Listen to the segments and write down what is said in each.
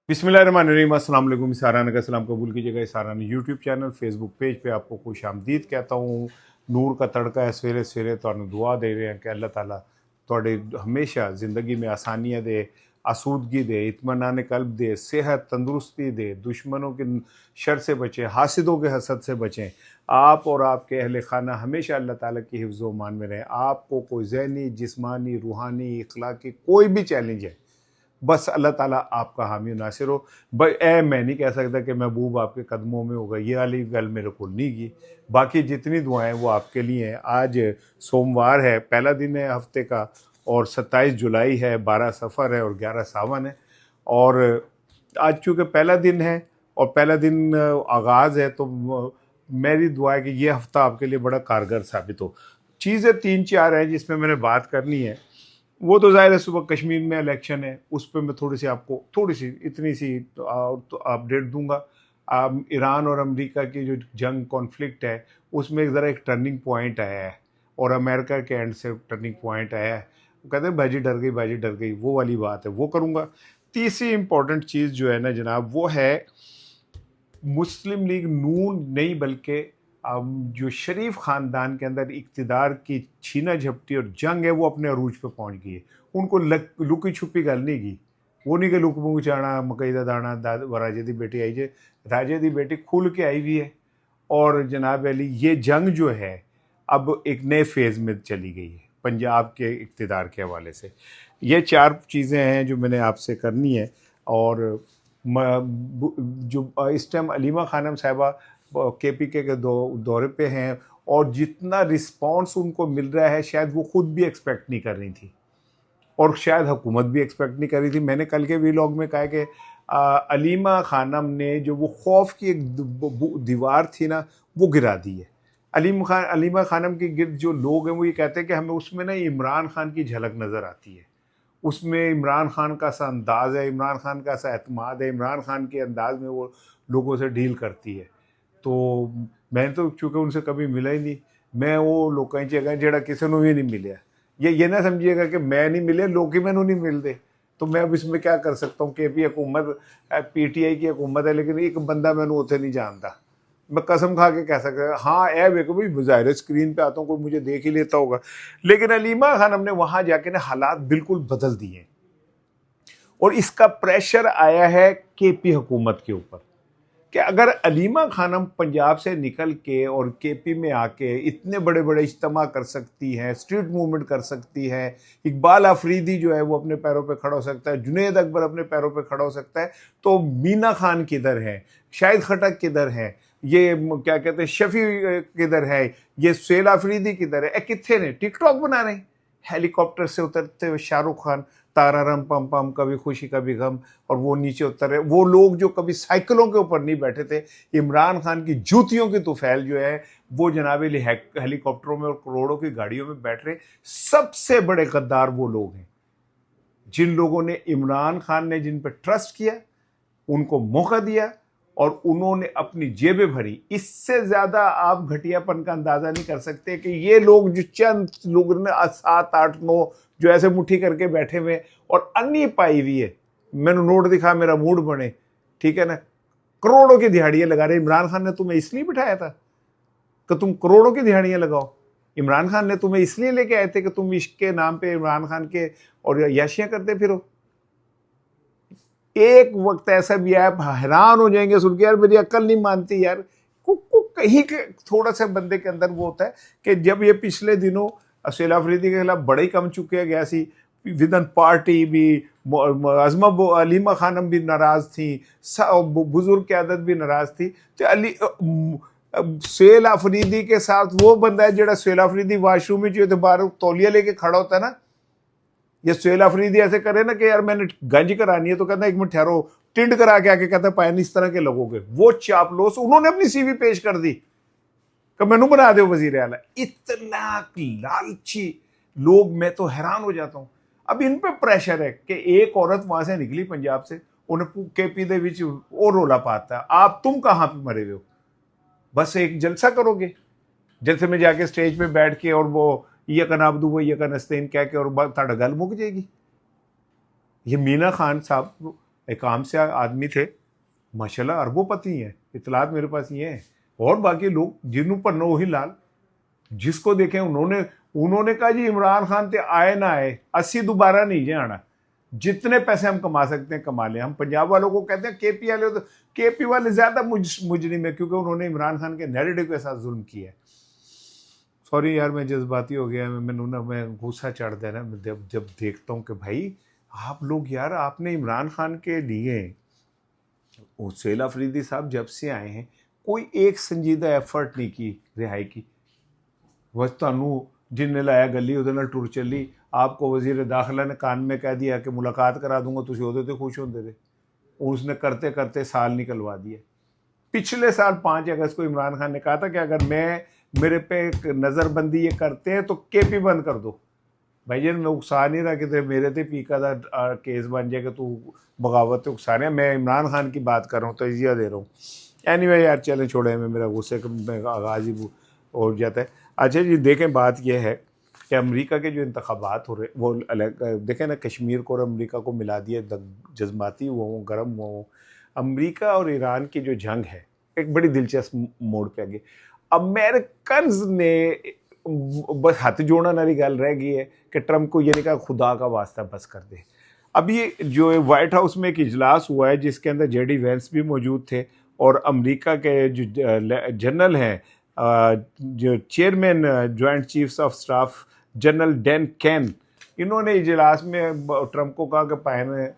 बिस्मिल्लाहिर्रहमानिर्रहीम, अस्सलाम वालेकुम। साराना का सलाम कबूल कीजिएगा। साराना यूट्यूब चैनल फेसबुक पेज पे आपको खुश आमदीद कहता हूँ। नूर का तड़का है। सवेरे सवेरे तुहानू दुआ दे रहे हैं कि अल्लाह ताला तुहाडे हमेशा ज़िंदगी में आसानियाँ दे, आसूदगी दे, इत्मीनान कल्ब दे, सेहत तंदुरुस्ती दे, दुश्मनों के शर से बचें, हासिदों के हसद से बचें। आप और आपके अहल खाना हमेशा अल्लाह ताला की हिफ्ज़ व मान में रहें। आपको कोई ज़हनी, जिस्मानी, रूहानी, इखलाकी कोई भी चैलेंज है, बस अल्लाह ताला आपका हामी नासिर हो। मैं नहीं कह सकता कि महबूब आपके कदमों में होगा, ये वाली गल मेरे को नहीं की। बाकी जितनी दुआएं वो आपके लिए हैं। आज सोमवार है, पहला दिन है हफ्ते का, और 27 जुलाई है, 12 सफ़र है और 11 सावन है। और आज चूँकि पहला दिन है और पहला दिन आगाज़ है, तो मेरी दुआ है कि ये हफ्ता आपके लिए बड़ा कारगर साबित हो। चीज़ें 3-4 हैं जिसमें मैंने बात करनी है। वो तो ज़ाहिर है, सुबह कश्मीर में इलेक्शन है, उस पर मैं थोड़ी सी आपको इतनी सी तो अपडेट दूंगा। ईरान और अमेरिका की जो जंग कॉन्फ्लिक्ट है, उसमें एक ज़रा एक टर्निंग पॉइंट आया है, और अमेरिका के एंड से टर्निंग पॉइंट आया है। वो कहते हैं बाजी डर गई, वो वाली बात है, वो करूँगा। तीसरी इंपॉर्टेंट चीज़ जो है ना जनाब, वो है मुस्लिम लीग नून नहीं, बल्कि जो शरीफ ख़ानदान के अंदर इक़्तिदार की छीना झपटी और जंग है, वो अपने अरूज पे पहुंच गई है। उनको लुकी छुपी गल नहीं की। वो नहीं कि लुक मुँह चाणा मकई का दाना राजे की बेटी आई जे। राजे की बेटी खुल के आई हुई है। और जनाब अली, ये जंग जो है अब एक नए फेज़ में चली गई है पंजाब के इक़्तिदार के हवाले से। ये 4 चीज़ें हैं जो मैंने आपसे करनी है। और जो इस टाइम अलीमा खानम साहिबा KPK के दौरे पे हैं, और जितना रिस्पांस उनको मिल रहा है, शायद वो खुद भी एक्सपेक्ट नहीं कर रही थी, और शायद हुकूमत भी एक्सपेक्ट नहीं कर रही थी। मैंने कल के व्लॉग में कहा कि अलीमा खानम ने जो वो खौफ की एक दीवार थी ना, वो गिरा दी है। अलीमा खानम के गिर्द जो लोग हैं, वो ये कहते हैं कि हमें उसमें ना इमरान खान की झलक नज़र आती है। उसमें इमरान खान का सा अंदाज़ है, इमरान खान का सा एतमाद है, इमरान खान के अंदाज में वो लोगों से डील करती है। तो मैं तो चूँकि उनसे कभी मिला ही नहीं, मैं वो लोगों की जगह जेड़ा किसी को भी नहीं मिले। ये ना समझिएगा कि मैं नहीं मिले, लोग ही मैनू नहीं मिलते, तो मैं अब इसमें क्या कर सकता हूँ। KP हुकूमत PTI की हुकूमत है, लेकिन एक बंदा मैनू उत्थे नहीं जानता। मैं कसम खा के कह सकता, हाँ ए वेखो भाई, ज़ाहिर स्क्रीन पे आता हूँ, कोई मुझे देख ही लेता होगा। लेकिन अलीमा खानम ने वहाँ जाके ना हालात बिल्कुल बदल दिए, और इसका प्रेशर आया है KP हुकूमत के ऊपर कि अगर अलीमा खानम पंजाब से निकल के और KP में आके इतने बड़े बड़े इज्तिमा कर सकती हैं, स्ट्रीट मूवमेंट कर सकती है, इकबाल अफरीदी जो है वो अपने पैरों पे खड़ा हो सकता है, जुनैद अकबर अपने पैरों पे खड़ा हो सकता है, तो मीना खान किधर है, शाहिद खटक किधर है, ये क्या कहते हैं शफी किधर है, ये सुहेल अफरीदी किधर है, कितने ने टिकटॉक बना रहे हैं। हेलीकॉप्टर से उतरते हुए शाहरुख खान, तारा रम पम पम, कभी खुशी कभी गम, और वो नीचे उतर रहे, वो लोग जो कभी साइकिलों के ऊपर नहीं बैठे थे। इमरान खान की जूतियों की तुफैल जो है, वो जनाब हेलीकॉप्टरों में और करोड़ों की गाड़ियों में बैठ रहे। सबसे बड़े गद्दार वो लोग हैं जिन लोगों ने, इमरान खान ने जिन पर ट्रस्ट किया, उनको मौका दिया, और उन्होंने अपनी जेबें भरी। इससे ज्यादा आप घटियापन का अंदाजा नहीं कर सकते कि ये लोग, जो चंद लोग ने 7, 8, 9 जो ऐसे मुट्ठी करके बैठे हुए और अन्नी पाई हुई है, मैंने नोट दिखा मेरा मूड बने, ठीक है ना, करोड़ों की दिहाड़ियां लगा रहे। इमरान खान ने तुम्हें इसलिए बिठाया था कि तुम करोड़ों की दिहाड़ियां लगाओ। इमरान खान ने तुम्हें इसलिए लेके आए थे कि तुम इश्क के नाम पे इमरान खान के और याशियां करते फिरो। एक वक्त ऐसा भी आया, आप हैरान हो जाएंगे सुन के, यार मेरी अक्ल नहीं मानती यार। को कहीं के थोड़ा सा बंदे के अंदर वो होता है कि जब ये पिछले दिनों सुहेल अफरीदी के खिलाफ बड़े ही कम चुके गया सी, विदन पार्टी भी अजमा अलीमा खानम भी नाराज थी, बुजुर्ग क्यादत भी नाराज थी। तो सुहेल अफरीदी के साथ वो बंदा है जेड़ा सुहेल अफरीदी वाशरूम में जो बाहर तौलिया लेके खड़ा होता है ना, ये सुहेल अफरीदी ऐसे करे ना कि यार मैंने गंज करानी है, तो कहता है 1 मिनट ठहरो, टिंड करा के आके कहता है पायन इस तरह के लोगों के, वो चापलोस, उन्होंने अपनी CV पेश कर दी कि मैनू बना दो वजीर आला। इतना लालची लोग, मैं तो हैरान हो जाता हूं। अब इन पे प्रेशर है कि एक औरत वहां से निकली पंजाब से, उन्हें KP दे विच और रोला पाता है, आप तुम कहां पे मरे हुए हो, बस एक जलसा करोगे, जलसे में जाके स्टेज पे बैठ के और वो यकन आबदू वो यकन नस्तीन कह के और ताड़ा गल मुक जाएगी। ये मीना खान साहब एक आम से आदमी थे, माशाल्लाह अरबोपति हैं, इतलात मेरे पास ये हैं। और बाकी लोग जिन पर नो ही लाल, जिसको देखें उन्होंने कहा जी इमरान खान ते आए ना आए, 80 दोबारा नहीं जे आना, जितने पैसे हम कमा सकते हैं कमा लें। हम पंजाब वालों को कहते हैं केपी वाले, तो केपी वाले ज्यादा मुजरिम है क्योंकि उन्होंने इमरान खान के नैरेटिव के साथ जुल्म किया है। सॉरी यार, मैं जज्बाती हो गया, मैं गुस्सा चढ़ दे रहा है जब देखता हूँ कि भाई आप लोग यार, आपने इमरान खान के लिए, हुसैन अफरीदी साहब जब से आए हैं कोई एक संजीदा एफर्ट नहीं की रिहाई की। बस ਤੁਹਾਨੂੰ जिन्हें लाया गली ਉਹਦੇ ਨਾਲ टुर चली, आपको वजीर दाखिला ने कान में कह दिया कि मुलाकात करा दूंगा, तुझे ਉਹਦੇ ਤੇ खुश होते थे। उसने करते करते साल निकलवा दिए। पिछले साल 5 अगस्त को इमरान खान ने कहा था कि अगर मेरे पे नज़रबंदी ये करते हैं तो केपी बंद कर दो। भाई जी मैं उकसा नहीं रहा कि तेरे मेरे ते पीका का केस बन जाएगा, तू बगावत उकसा रहा है। मैं इमरान खान की बात कर रहा हूँ, तजिया दे रहा हूँ। एनीवे यार चलें, छोड़े, में मेरा गुस्से का आगाज़ ही हो जाता है। अच्छा जी देखें, बात यह है कि अमेरिका के जो इंतखाबात हो रहे वो अलग देखें ना, कश्मीर को और अमेरिका को मिला दिया, जज्बाती हुआ हूँ, गर्म हुआ हूँ। अमेरिका और ईरान की जो जंग है एक बड़ी दिलचस्प मोड़ पे आ गई। अमेरिकन ने बस हाथ जोड़ना नारी गल रह गई है कि ट्रंप को ये नहीं कहा खुदा का वास्ता बस कर दे। अब ये जो व्हाइट हाउस में एक इजलास हुआ है जिसके अंदर जेडी वेंस भी मौजूद थे और अमेरिका के जो जनरल हैं, जो chairman joint chiefs of staff general Dan can, इन्होंने इजलास में ट्रंप को कहा कि पाए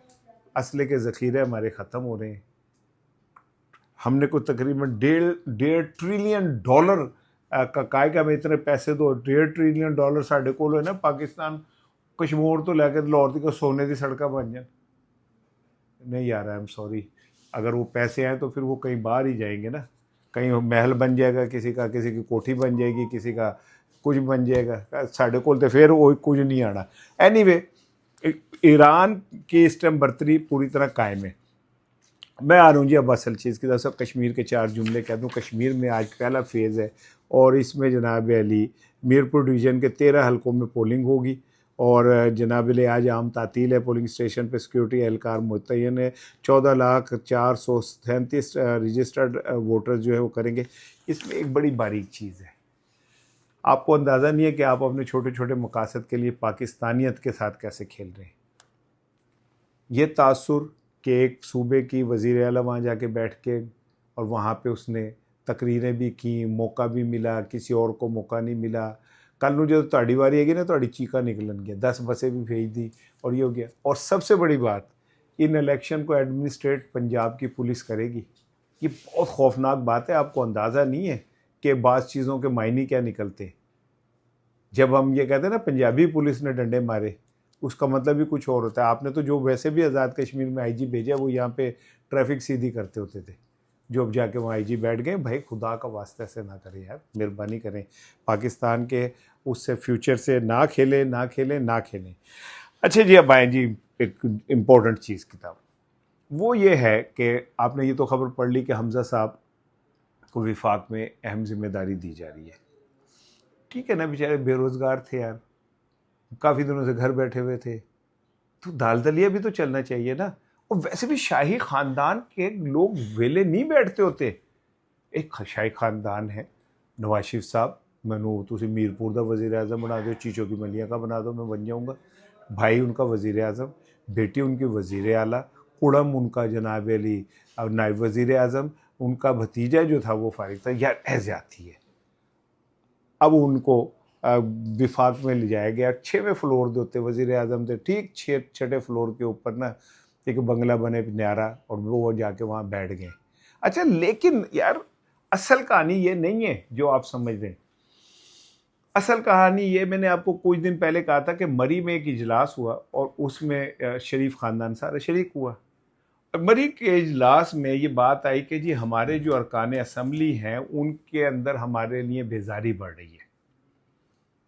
असले के ज़ख़ीरे हमारे ख़त्म हो रहे हैं, हमने को तकरीबन डेढ़ ट्रिलियन डॉलर का काय का, हमें इतने पैसे दो, $1.5 ट्रिलियन साढ़े को है ना, पाकिस्तान कश्मीर तो लैके लाहौर तक सोने की सड़क बन जाए। नहीं यार, आई एम सॉरी, अगर वो पैसे आए तो फिर वो कहीं बाहर ही जाएंगे ना, कहीं महल बन जाएगा किसी का, किसी की कोठी बन जाएगी, किसी का कुछ बन जाएगा, साढ़े को तो फिर वो कुछ नहीं आना। एनीवे, ईरान की इस टाइम बर्तरी पूरी तरह कायम है। मैं आ रहा हूँ जी अब असल चीज़ की तरफ से। कश्मीर के 4 जुमले कह दूँ। कश्मीर में आज पहला फेज़ है और इसमें जनाब अली मीरपुर डिवीज़न के 13 हलकों में पोलिंग होगी और जनाब अली आज आम तातील है। पोलिंग स्टेशन पर सिक्योरिटी एहलकार मुतय्यन है। 14,437 रजिस्टर्ड वोटर्स जो है वो करेंगे। इसमें एक बड़ी बारीक चीज़ है, आपको अंदाज़ा नहीं है कि आप अपने छोटे छोटे मकासद के लिए पाकिस्तानियत के साथ कैसे खेल रहे हैं। ये तासुर कि एक सूबे की वज़ीर आला वहाँ जाके बैठ के और वहाँ पे उसने तकरीरें भी की, मौका भी मिला, किसी और को मौका नहीं मिला। कल नू जो ताड़ी वारी हैगी ना, ताड़ी चीका निकलन गया, 10 बसें भी भेज दी और ये हो गया। और सबसे बड़ी बात, इन इलेक्शन को एडमिनिस्ट्रेट पंजाब की पुलिस करेगी। ये बहुत खौफनाक बात है। आपको अंदाज़ा नहीं है कि बाज़ चीज़ों के मायने क्या निकलते। जब हम ये कहते हैं ना पंजाबी पुलिस ने डंडे मारे, उसका मतलब ही कुछ और होता है। आपने तो जो वैसे भी आज़ाद कश्मीर में आईजी भेजा, वो यहाँ पे ट्रैफिक सीधी करते होते थे, जो अब जाके वहाँ आईजी बैठ गए। भाई खुदा का वास्ता ऐसे ना करें यार, मेहरबानी करें, पाकिस्तान के उससे फ्यूचर से ना खेलें, ना खेलें, ना खेलें। अच्छा जी, अब आए जी एक इम्पोर्टेंट चीज़ किताब, वो ये है कि आपने ये तो खबर पढ़ ली कि हमज़ा साहब को विफाक में अहम जिम्मेदारी दी जा रही है। ठीक है ना, बेचारे बेरोज़गार थे यार, काफ़ी दिनों से घर बैठे हुए थे, तो दाल दलिया भी तो चलना चाहिए ना। और वैसे भी शाही ख़ानदान के लोग वेले नहीं बैठते होते। एक शाही ख़ानदान है, नवाज शरीफ साहब, मैनू तुसी मीरपुर का वज़ीर आज़म बना दो, चीचों की मलियाँ का बना दो, मैं बन जाऊँगा। भाई उनका वज़ीर आज़म, बेटी उनकी वज़ीर आला, कुड़म उनका जनाब अली नायब वज़ीर आज़म, उनका भतीजा जो था वो फारिग था। यार एहतियाती है। अब उनको विफाक में ले जाया गया। 6वें फ्लोर के उत्ते वज़ीर आज़म थे, ठीक 6 फ्लोर के ऊपर ना एक बंगला बने न्यारा, और वो जाके वहाँ बैठ गए। अच्छा, लेकिन यार असल कहानी ये नहीं है जो आप समझ रहे हैं। असल कहानी ये, मैंने आपको कुछ दिन पहले कहा था कि मरी में एक इजलास हुआ और उसमें शरीफ ख़ानदान सारा शरीक हुआ। मरी के इजलास में ये बात आई कि जी हमारे जो अरकान असम्बली हैं उनके अंदर हमारे लिए बेजारी बढ़ रही है,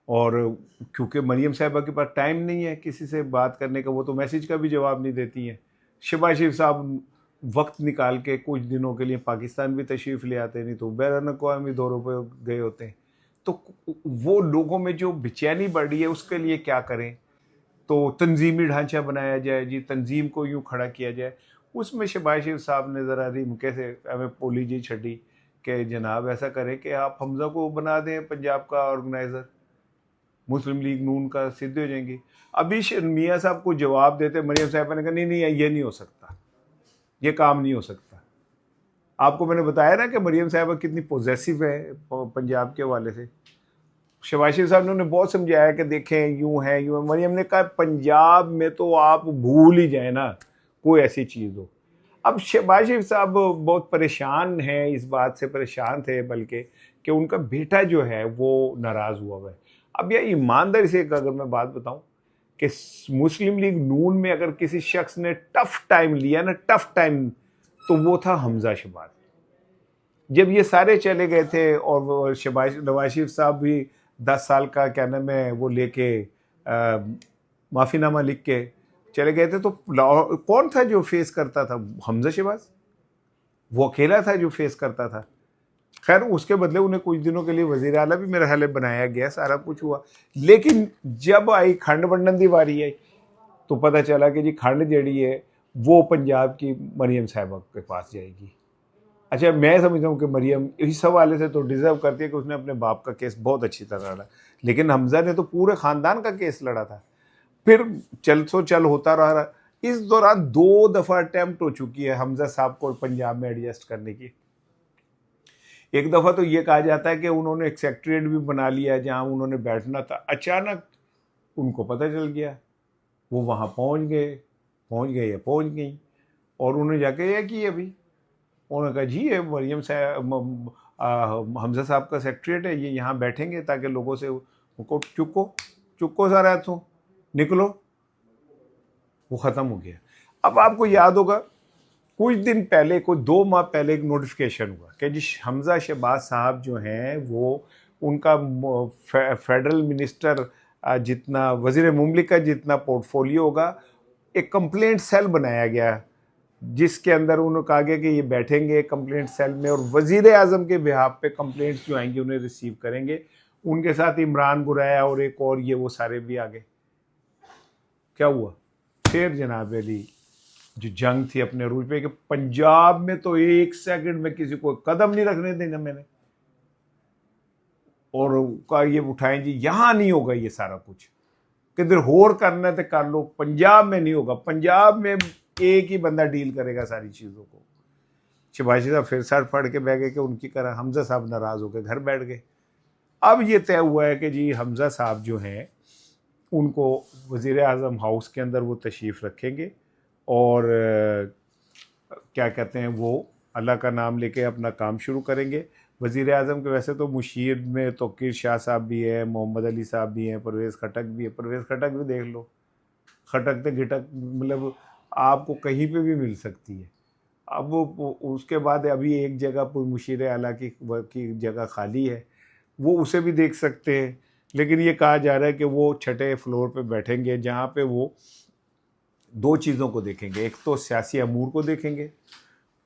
और क्योंकि मरीम साहिबा के पास टाइम नहीं है किसी से बात करने का, वो तो मैसेज का भी जवाब नहीं देती हैं। शहबाज शरीफ साहब वक्त निकाल के कुछ दिनों के लिए पाकिस्तान भी तशरीफ़ ले आते, नहीं तो बैरून अक़वामी दौरों पर गए होते हैं। तो वो लोगों में जो बेचैनी बढ़ रही है उसके लिए क्या करें, तो तंजीमी ढांचा बनाया जाए जी, तंजीम को यूँ खड़ा किया जाए। उसमें शहबाज शरीफ साहब ने ज़रा रिमके से हमें पोली जी छड़ी कि जनाब ऐसा करें कि आप हमजा को बना दें पंजाब का ऑर्गेनाइज़र, मुस्लिम लीग नून का सीधे हो जाएंगी। अभी मियाँ साहब को जवाब देते मरियम साहब ने कहा नहीं नहीं ये नहीं हो सकता, ये काम नहीं हो सकता। आपको मैंने बताया ना कि मरियम साहब कितनी पॉजेसिव है पंजाब के हवाले से। शहबाज शरीफ साहब ने उन्हें बहुत समझाया कि देखें यूं है यूं है। मरियम ने कहा पंजाब में तो आप भूल ही जाए ना कोई ऐसी चीज़ हो। अब शहबाज शरीफ साहब बहुत परेशान हैं, इस बात से परेशान थे बल्कि कि उनका बेटा जो है वो नाराज़ हुआ है। अब यह ईमानदारी से अगर मैं बात बताऊं कि मुस्लिम लीग नून में अगर किसी शख्स ने टफ टाइम लिया ना, टफ टाइम, तो वो था हमजा शहबाज। जब ये सारे चले गए थे और वो शहबाज नवाज शरीफ साहब भी 10 साल का क्या नाम है वो लेके माफ़ीनामा लिख के चले गए थे, तो कौन था जो फेस करता था? हमजा शहबाज, वो अकेला था जो फेस करता था। खैर उसके बदले उन्हें कुछ दिनों के लिए वजीर आला भी मेरे ख्याल बनाया गया, सारा कुछ हुआ। लेकिन जब आई खंड बंटन की वारी आई तो पता चला कि जी खंड जड़ी है वो पंजाब की मरियम साहबा के पास जाएगी। अच्छा, मैं समझता हूँ कि मरियम इस हवाले से तो डिज़र्व करती है कि उसने अपने बाप का केस बहुत अच्छी तरह लड़ा, लेकिन हमजा ने तो पूरे ख़ानदान का केस लड़ा था। फिर चल होता रहा। इस दौरान 2 दफ़ा अटैम्प्ट हो चुकी है हमजा साहब को पंजाब में एडजस्ट करने की। एक दफ़ा तो ये कहा जाता है कि उन्होंने एक सेक्रेटरीट भी बना लिया जहाँ उन्होंने बैठना था, अचानक उनको पता चल गया, वो वहाँ पहुँच गई और उन्होंने जाके यह की अभी उन्होंने कहा जी ये मरियम साहब हमजा साहब का सेक्रेटरीट है, ये यहाँ बैठेंगे ताकि लोगों से उनको चुको सारा तो निकलो। वो ख़त्म हो गया। अब आपको याद होगा कुछ दिन पहले, कोई 2 माह पहले एक नोटिफिकेशन हुआ कि जी हमजा शहबाज साहब जो हैं वो उनका फेडरल मिनिस्टर जितना वज़ीर मुमलिका जितना पोर्टफोलियो होगा, एक कंप्लेंट सेल बनाया गया जिसके अंदर उन्होंने कहा गया कि ये बैठेंगे कंप्लेंट सेल में और वज़ीर आज़म के बिहाफ पे कंप्लेंट्स जो आएंगी उन्हें रिसीव करेंगे। उनके साथ इमरान बुराया और एक और ये वो सारे भी आ गए। क्या हुआ फिर जनाब अली, जो जंग थी अपने रूज पे कि पंजाब में तो 1 सेकंड में किसी को कदम नहीं रखने देना मैंने, और का ये उठाएं जी यहाँ नहीं होगा ये सारा कुछ, किधर होर करना है तो कर लो, पंजाब में नहीं होगा। पंजाब में एक ही बंदा डील करेगा सारी चीज़ों को। शहबाज साहब फिर सर फड़ के बह गए कि उनकी तरह हमजा साहब नाराज़ होकर घर बैठ गए। अब ये तय हुआ है कि जी हमजा साहब जो हैं उनको वज़ीर आज़म हाउस के अंदर वो तशरीफ़ रखेंगे और क्या कहते हैं वो अल्लाह का नाम लेके अपना काम शुरू करेंगे। वज़ीर आज़म के वैसे तो मुशीर में तौकीर शाह साहब भी है, मोहम्मद अली साहब भी हैं, परवेज़ खटक भी है। परवेज़ खटक भी देख लो, खटकते घिटक मतलब आपको कहीं पे भी मिल सकती है। अब वो उसके बाद अभी एक जगह पर मुशीर आला की जगह खाली है, वो उसे भी देख सकते हैं। लेकिन ये कहा जा रहा है कि वो छठे फ्लोर पे बैठेंगे जहाँ पे वो 2 चीज़ों को देखेंगे, एक तो सियासी अमूर को देखेंगे,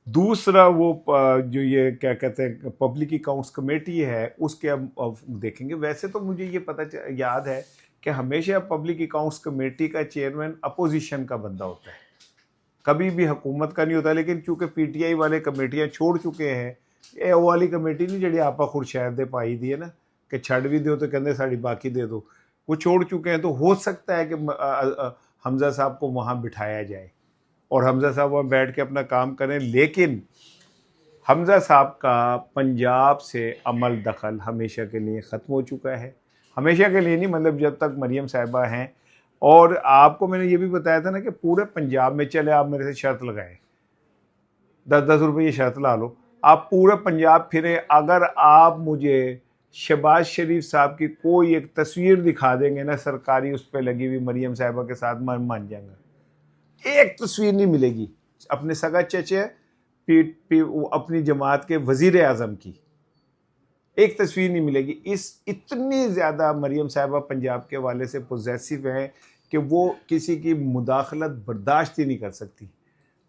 दूसरा वो जो ये क्या कहते हैं पब्लिक अकाउंट्स कमेटी है उसके अब देखेंगे। वैसे तो मुझे ये याद है कि हमेशा पब्लिक अकाउंट्स कमेटी का चेयरमैन अपोजिशन का बंदा होता है, कभी भी हुकूमत का नहीं होता। लेकिन चूँकि पीटीआई वाले कमेटियाँ छोड़ चुके हैं, ये वो वाली कमेटी नहीं जी आपा खुरशैद दे पाई दी है ना कि छड़ भी दो तो कहते साड़ी बाकी दे दो, वो छोड़ चुके हैं। तो हो सकता है कि हमजा साहब को वहाँ बिठाया जाए और हमजा साहब वहाँ बैठ के अपना काम करें। लेकिन हमजा साहब का पंजाब से अमल दखल हमेशा के लिए ख़त्म हो चुका है। हमेशा के लिए नहीं, मतलब जब तक मरियम साहिबा हैं। और आपको मैंने ये भी बताया था ना कि पूरे पंजाब में, चले आप मेरे से शर्त लगाएं 10-10 रुपये शर्त ला लो, आप पूरे पंजाब फिरें, अगर आप मुझे शहबाज शरीफ साहब की कोई एक तस्वीर दिखा देंगे ना सरकारी उस पर लगी हुई मरियम साहिबा के साथ, मैं मान जाऊंगा। एक तस्वीर नहीं मिलेगी अपने सगा चचे अपनी जमात के वजीर आज़म की, एक तस्वीर नहीं मिलेगी। इस इतनी ज़्यादा मरियम साहिबा पंजाब के वाले से पोजेसिव हैं कि वो किसी की मुदाखलत बर्दाश्त ही नहीं कर सकती।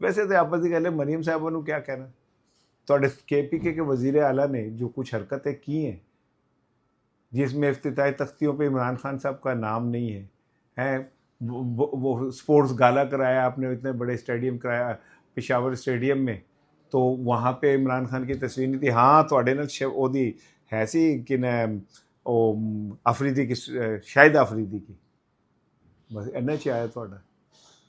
वैसे तो आपस की गल है, मरियम साहिबा को क्या कहना, थोड़े KPK के वजीर आला ने जो कुछ हरकतें की हैं जिसमें इफ्तिताई तख्तियों पे इमरान खान साहब का नाम नहीं है, हैं वो स्पोर्ट्स गाला कराया आपने, इतने बड़े स्टेडियम कराया, पेशावर स्टेडियम में, तो वहाँ पे इमरान खान की तस्वीर नहीं थी। हाँ थोड़े ना ओदी है सी कि न अफरीदी की, शाहिद अफरीदी की, बस इन्ना च आया थोड़ा।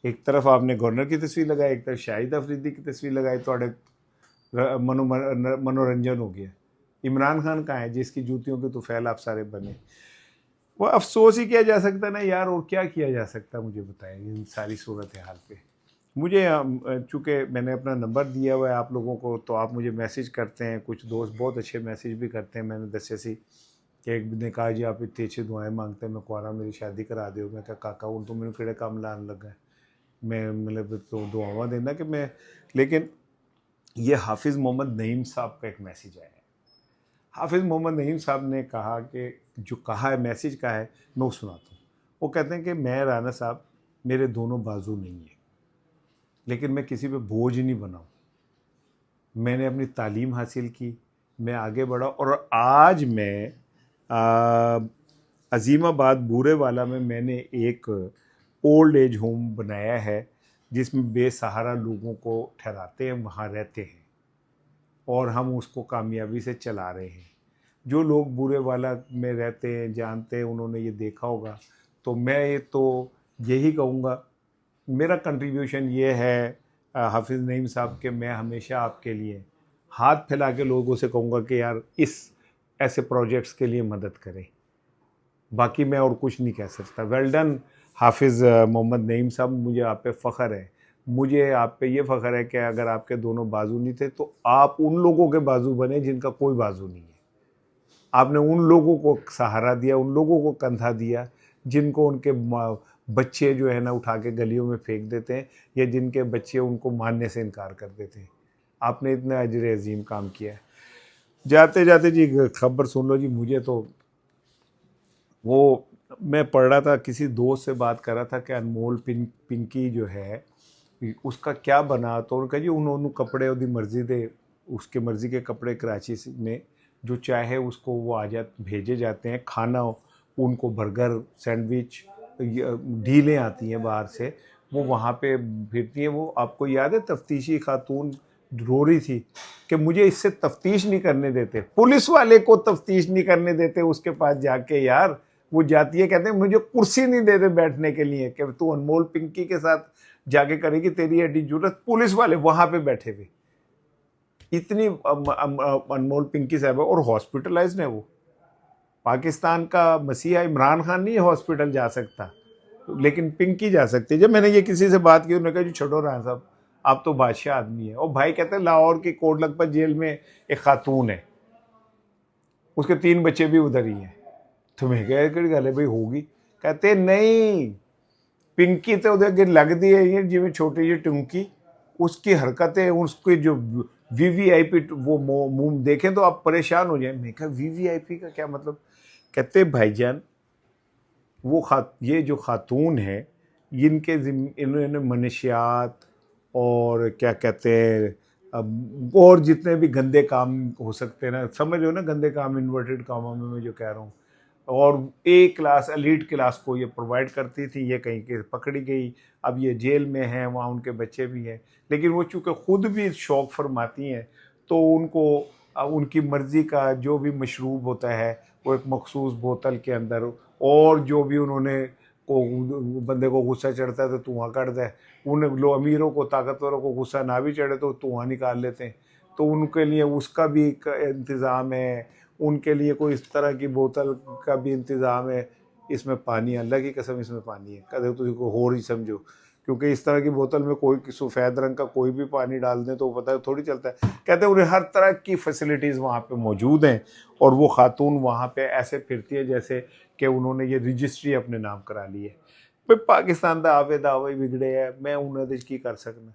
एक तरफ आपने गवर्नर की तस्वीर लगाई, एक तरफ शाहिद अफरीदी की तस्वीर लगाई, थोड़े मनोरंजन हो गया। इमरान खान कहाँ है जिसकी जूतियों के तुफैल आप सारे बने। वो अफसोस ही किया जा सकता ना यार, और क्या किया जा सकता मुझे बताएं इन सारी सूरत हाल पे। मुझे चूँकि मैंने अपना नंबर दिया हुआ है आप लोगों को, तो आप मुझे मैसेज करते हैं, कुछ दोस्त बहुत अच्छे मैसेज भी करते हैं। मैंने दस्या सी कि एक ने कहा जी आप इतनी अच्छी दुआएं मांगते हैं, मैं कुआरा मेरी शादी करा दो। मैं कहा काका हूँ तो मैंने किड़े काम लान लगा है, मैं मतलब तो दुआवां देना कि मैं। लेकिन ये हाफिज़ मोहम्मद नईम साहब का एक मैसेज आया है। हाफिज़ मोहम्मद नईम साहब ने कहा कि जो कहा है, मैसेज का है, मैं वो सुनाता हूँ। वो कहते हैं कि मैं राना साहब, मेरे दोनों बाजू नहीं है, लेकिन मैं किसी पे बोझ नहीं बनाऊँ। मैंने अपनी तालीम हासिल की, मैं आगे बढ़ा, और आज मैं अजीमाबाद बूरेवाला में मैंने एक ओल्ड एज होम बनाया है, जिसमें बेसहारा लोगों को ठहराते हैं, वहाँ रहते हैं, और हम उसको कामयाबी से चला रहे हैं। जो लोग बूरेवाला में रहते हैं, जानते हैं, उन्होंने ये देखा होगा। तो मैं तो यही कहूँगा, मेरा कंट्रीब्यूशन ये है हाफिज़ नईम साहब के, मैं हमेशा आपके लिए हाथ फैला के लोगों से कहूँगा कि यार इस ऐसे प्रोजेक्ट्स के लिए मदद करें। बाकी मैं और कुछ नहीं कह सकता। वेल डन हाफिज़ मोहम्मद नईम साहब, मुझे आप पे फ़ख्र है। मुझे आप पे ये फ़ख्र है कि अगर आपके दोनों बाजू नहीं थे तो आप उन लोगों के बाजू बने जिनका कोई बाजू नहीं है। आपने उन लोगों को सहारा दिया, उन लोगों को कंधा दिया जिनको उनके बच्चे जो है ना उठा के गलियों में फेंक देते हैं, या जिनके बच्चे उनको मानने से इनकार कर देते हैं। आपने इतना अजर अजीम काम किया है। जाते जाते जी खबर सुन लो जी। मुझे तो वो, मैं पढ़ रहा था, किसी दोस्त से बात कर रहा था कि अनमोल पिंकी जो है उसका क्या बना। तो उन्होंने कहा जी उन्होंने कपड़े उसकी मर्जी दे, उसके मर्जी के कपड़े कराची में जो चाहे उसको वो आ जा भेजे जाते हैं। खाना उनको बर्गर सैंडविच ढीलें आती हैं बाहर से, वो वहाँ पे फिरती हैं। वो आपको याद है तफ्तीशी खातून रो रही थी कि मुझे इससे तफ्तीश नहीं करने देते, पुलिस वाले को तफ्तीश नहीं करने देते उसके पास जाके। यार वो जाती है, कहते हैं मुझे कुर्सी नहीं देते बैठने के लिए कि तू अनमोल पिंकी के साथ जाके करेगी, तेरी एडी जरूरत। पुलिस वाले वहां पे बैठे हुए, इतनी अनमोल पिंकी साहब है, और हॉस्पिटलाइज्ड है वो। पाकिस्तान का मसीहा इमरान खान नहीं हॉस्पिटल जा सकता, लेकिन पिंकी जा सकती है। जब मैंने ये किसी से बात की, उन्होंने कहा जी छोड़ो राना साहब, आप तो बादशाह आदमी है। और भाई कहते हैं लाहौर की कोट लखपत जेल में एक खातून है, उसके 3 बच्चे भी उधर ही हैं। तो मैं कह गल भाई होगी, कहते नहीं पिंकी तो उधर लगती है ये जिमें छोटी जी टुंकी, उसकी हरकतें, उसकी जो वीवीआईपी, वो मुंह देखें तो आप परेशान हो जाए। मैं कहा वीवीआईपी का क्या मतलब। कहते भाईजान वो ये जो खातून है, इन्होंने मनशियात और क्या कहते हैं और जितने भी गंदे काम हो सकते हैं ना, समझ लो ना, गंदे काम इन्वर्टेड कामों में मैं जो कह रहा हूँ, और एक क्लास एलीट क्लास को ये प्रोवाइड करती थी। ये कहीं के पकड़ी गई, अब ये जेल में है, वहाँ उनके बच्चे भी हैं। लेकिन वो चूँकि खुद भी शौक़ फरमाती हैं, तो उनको उनकी मर्ज़ी का जो भी मशरूब होता है वो एक मखसूस बोतल के अंदर, और जो भी उन्होंने को बंदे को गुस्सा चढ़ता है तो धुआं करता है। उन लो अमीरों को, ताकतवरों को गुस्सा ना भी चढ़े तो धुआं निकाल लेते हैं। तो उनके लिए उसका भी इंतज़ाम है, उनके लिए कोई इस तरह की बोतल का भी इंतज़ाम है। इसमें पानी, अल्लाह की कसम इसमें पानी है, कदे तो इसको हो ही समझो, क्योंकि इस तरह की बोतल में कोई सफ़ेद रंग का कोई भी पानी डाल दें तो पता थोड़ी चलता है। कहते हैं उन्हें हर तरह की फैसिलिटीज़ वहाँ पे मौजूद हैं, और वो खातून वहाँ पे ऐसे फिरती है जैसे कि उन्होंने ये रजिस्ट्री अपने नाम करा ली है। भाई पाकिस्तान का आवे दावे बिगड़े है, मैं उन्हें की कर सकना,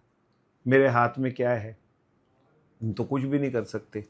मेरे हाथ में क्या है, हम तो कुछ भी नहीं कर सकते।